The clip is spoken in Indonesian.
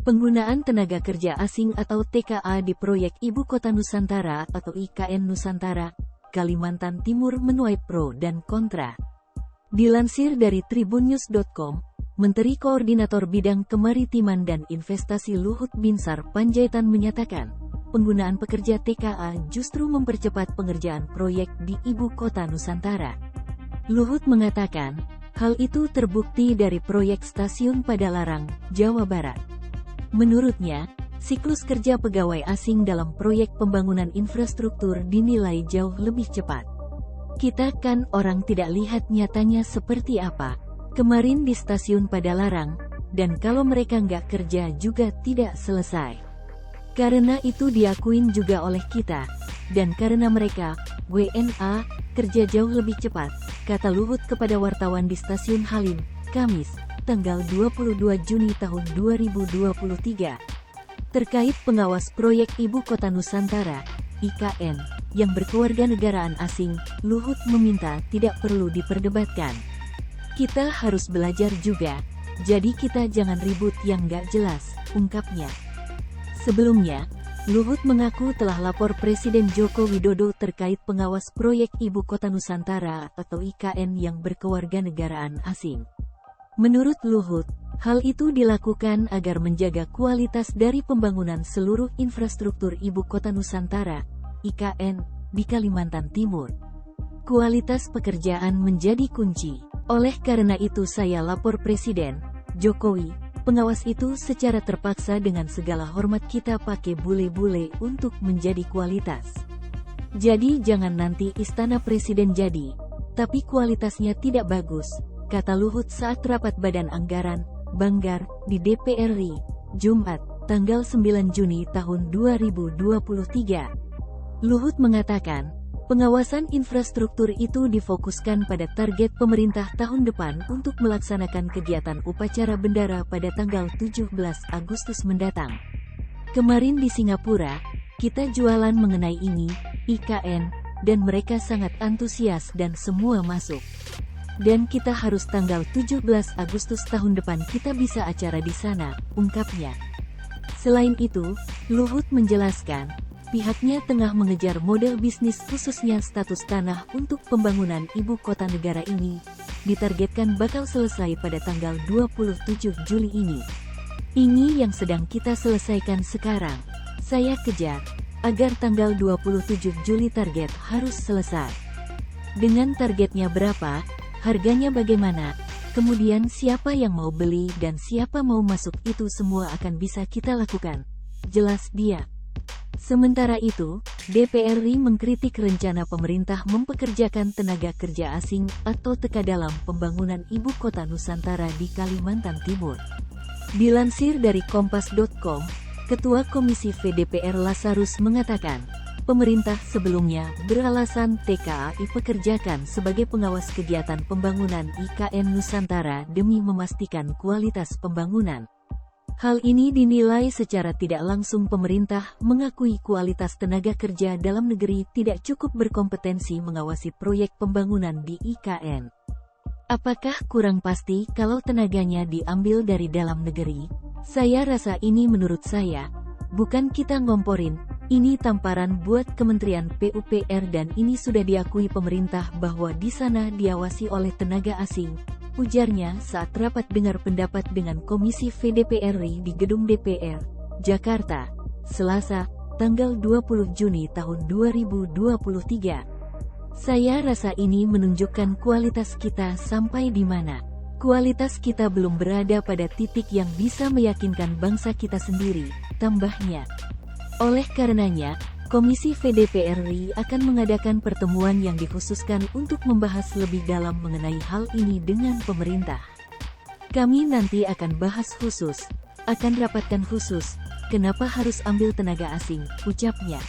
Penggunaan tenaga kerja asing atau TKA di proyek Ibu Kota Nusantara atau IKN Nusantara, Kalimantan Timur menuai pro dan kontra. Dilansir dari tribunnews.com, Menteri Koordinator Bidang Kemaritiman dan Investasi Luhut Binsar Panjaitan menyatakan, penggunaan pekerja TKA justru mempercepat pengerjaan proyek di Ibu Kota Nusantara. Luhut mengatakan, hal itu terbukti dari proyek Stasiun Padalarang, Jawa Barat. Menurutnya, siklus kerja pegawai asing dalam proyek pembangunan infrastruktur dinilai jauh lebih cepat. Kita kan orang tidak lihat nyatanya seperti apa kemarin di Stasiun Padalarang, dan kalau mereka nggak kerja juga tidak selesai. Karena itu diakuin juga oleh kita, dan karena mereka, WNA, kerja jauh lebih cepat, kata Luhut kepada wartawan di Stasiun Halim, Kamis, tanggal 22 Juni tahun 2023. Terkait pengawas proyek Ibu Kota Nusantara, IKN, yang berkewarganegaraan asing, Luhut meminta tidak perlu diperdebatkan. Kita harus belajar juga, jadi kita jangan ribut yang nggak jelas, ungkapnya. Sebelumnya, Luhut mengaku telah lapor Presiden Joko Widodo terkait pengawas proyek Ibu Kota Nusantara atau IKN yang berkewarganegaraan asing. Menurut Luhut, hal itu dilakukan agar menjaga kualitas dari pembangunan seluruh infrastruktur Ibu Kota Nusantara, IKN, di Kalimantan Timur. Kualitas pekerjaan menjadi kunci. Oleh karena itu saya lapor Presiden Jokowi, pengawas itu secara terpaksa dengan segala hormat kita pakai bule-bule untuk menjadi kualitas. Jadi jangan nanti istana Presiden jadi, tapi kualitasnya tidak bagus, kata Luhut saat rapat Badan Anggaran, Banggar, di DPR RI, Jumat, tanggal 9 Juni tahun 2023. Luhut mengatakan, pengawasan infrastruktur itu difokuskan pada target pemerintah tahun depan untuk melaksanakan kegiatan upacara bendera pada tanggal 17 Agustus mendatang. Kemarin di Singapura, kita jualan mengenai ini, IKN, dan mereka sangat antusias dan semua masuk. Dan kita harus tanggal 17 Agustus tahun depan kita bisa acara di sana, ungkapnya. Selain itu, Luhut menjelaskan, pihaknya tengah mengejar model bisnis khususnya status tanah untuk pembangunan ibu kota negara ini, ditargetkan bakal selesai pada tanggal 27 Juli ini. Ini yang sedang kita selesaikan sekarang. Saya kejar, agar tanggal 27 Juli target harus selesai. Dengan targetnya berapa, harganya bagaimana, kemudian siapa yang mau beli dan siapa mau masuk itu semua akan bisa kita lakukan, jelas dia. Sementara itu, DPR RI mengkritik rencana pemerintah mempekerjakan tenaga kerja asing atau TK dalam pembangunan Ibu Kota Nusantara di Kalimantan Timur. Dilansir dari Kompas.com, Ketua Komisi VDPR Lasarus mengatakan, pemerintah sebelumnya beralasan TKA dipekerjakan sebagai pengawas kegiatan pembangunan IKN Nusantara demi memastikan kualitas pembangunan. Hal ini dinilai secara tidak langsung pemerintah mengakui kualitas tenaga kerja dalam negeri tidak cukup berkompetensi mengawasi proyek pembangunan di IKN. Apakah kurang pasti kalau tenaganya diambil dari dalam negeri? Saya rasa ini menurut saya, bukan kita ngomporin, ini tamparan buat Kementerian PUPR dan ini sudah diakui pemerintah bahwa di sana diawasi oleh tenaga asing, ujarnya saat rapat dengar pendapat dengan Komisi VDPR RI di Gedung DPR, Jakarta, Selasa, tanggal 20 Juni tahun 2023. Saya rasa ini menunjukkan kualitas kita sampai di mana. Kualitas kita belum berada pada titik yang bisa meyakinkan bangsa kita sendiri, tambahnya. Oleh karenanya, Komisi VDPR RI akan mengadakan pertemuan yang dikhususkan untuk membahas lebih dalam mengenai hal ini dengan pemerintah. Kami nanti akan bahas khusus, akan rapatkan khusus, kenapa harus ambil tenaga asing, ucapnya.